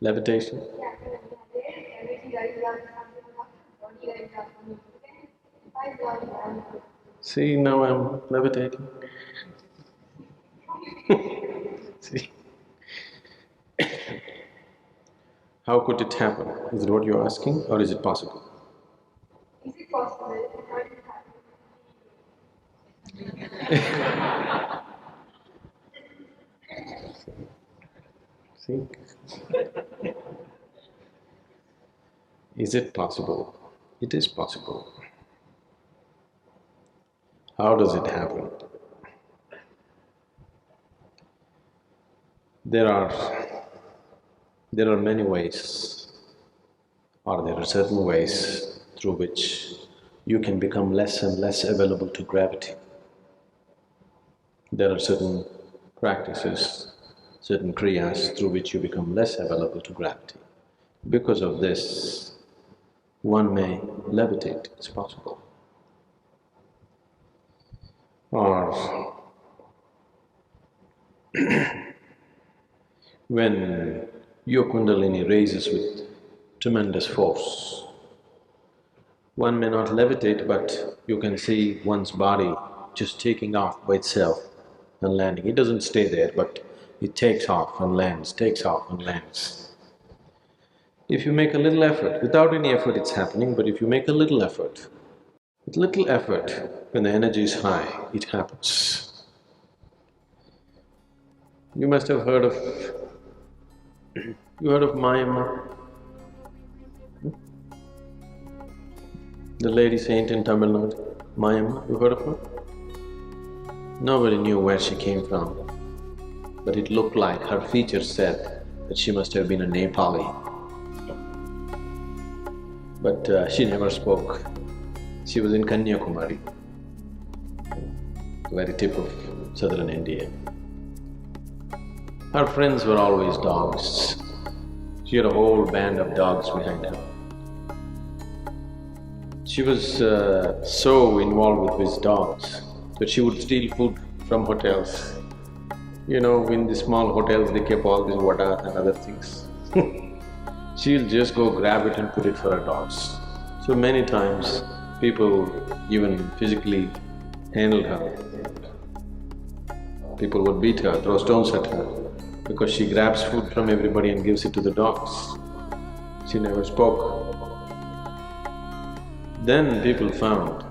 Levitation? See, now I'm levitating. See? How could it happen? Is it what you're asking, or is it possible? Is it possible? See? Is it possible? It is possible. How does it happen? There are many ways, or there are certain ways through which you can become less and less available to gravity. There are certain practices, certain kriyas through which you become less available to gravity. Because of this, one may levitate, it's possible. Or when your kundalini raises with tremendous force, one may not levitate, but you can see one's body just taking off by itself and landing. It doesn't stay there, but it takes off and lands, takes off and lands. If you make a little effort, without any effort it's happening, but if you make a little effort, with little effort, when the energy is high, it happens. You must have heard of… you heard of Mayamma? The lady saint in Tamil Nadu, Mayamma, you heard of her? Nobody knew where she came from, but it looked like her features said that she must have been a Nepali. But she never spoke. She was in Kanyakumari, the very tip of southern India. Her friends were always dogs. She had a whole band of dogs behind her. She was so involved with these dogs that she would steal food from hotels. You know, in the small hotels they keep all these vadas and other things. She'll just go grab it and put it for her dogs. So many times people even physically handled her. People would beat her, throw stones at her, because she grabs food from everybody and gives it to the dogs. She never spoke. Then people found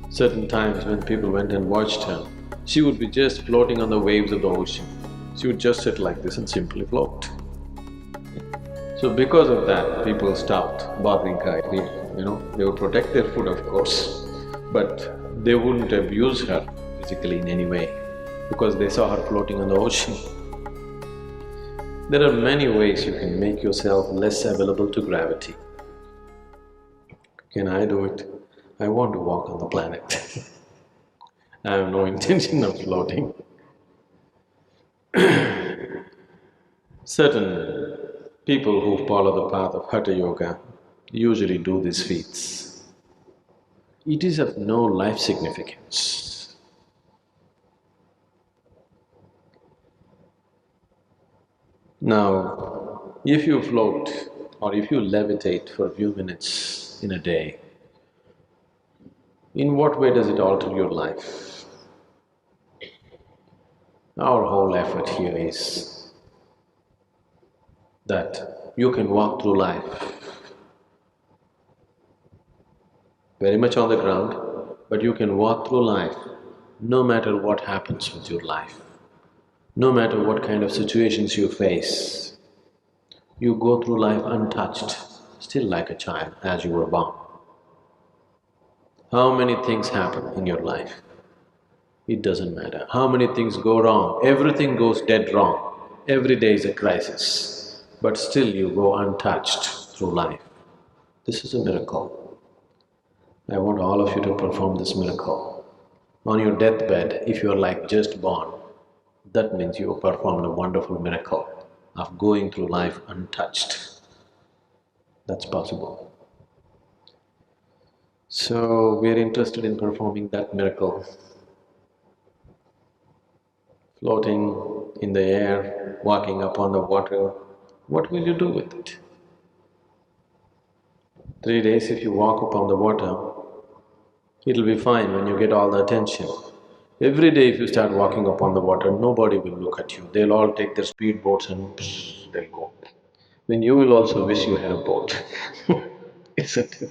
certain times when people went and watched her, she would be just floating on the waves of the ocean. She would just sit like this and simply float. So because of that, people stopped bothering her. They would protect their food, of course, but they wouldn't abuse her physically in any way because they saw her floating on the ocean. There are many ways you can make yourself less available to gravity. Can I do it? I want to walk on the planet. I have no intention of floating. Certain people who follow the path of Hatha Yoga usually do these feats. It is of no life significance. Now, if you float or if you levitate for a few minutes in a day, in what way does it alter your life? Our whole effort here is that you can walk through life very much on the ground, but you can walk through life no matter what happens with your life, no matter what kind of situations you face. You go through life untouched, still like a child as you were born. How many things happen in your life? It doesn't matter. How many things go wrong? Everything goes dead wrong. Every day is a crisis, but still you go untouched through life. This is a miracle. I want all of you to perform this miracle. On your deathbed, if you're like just born, that means you performed a wonderful miracle of going through life untouched. That's possible. So, we are interested in performing that miracle. Floating in the air, walking upon the water, What will you do with it? 3 days if you walk upon the water, it'll be fine when you get all the attention. Every day if you start walking upon the water, nobody will look at you. They'll all take their speedboats and they'll go. Then you will also wish you had a boat, isn't it?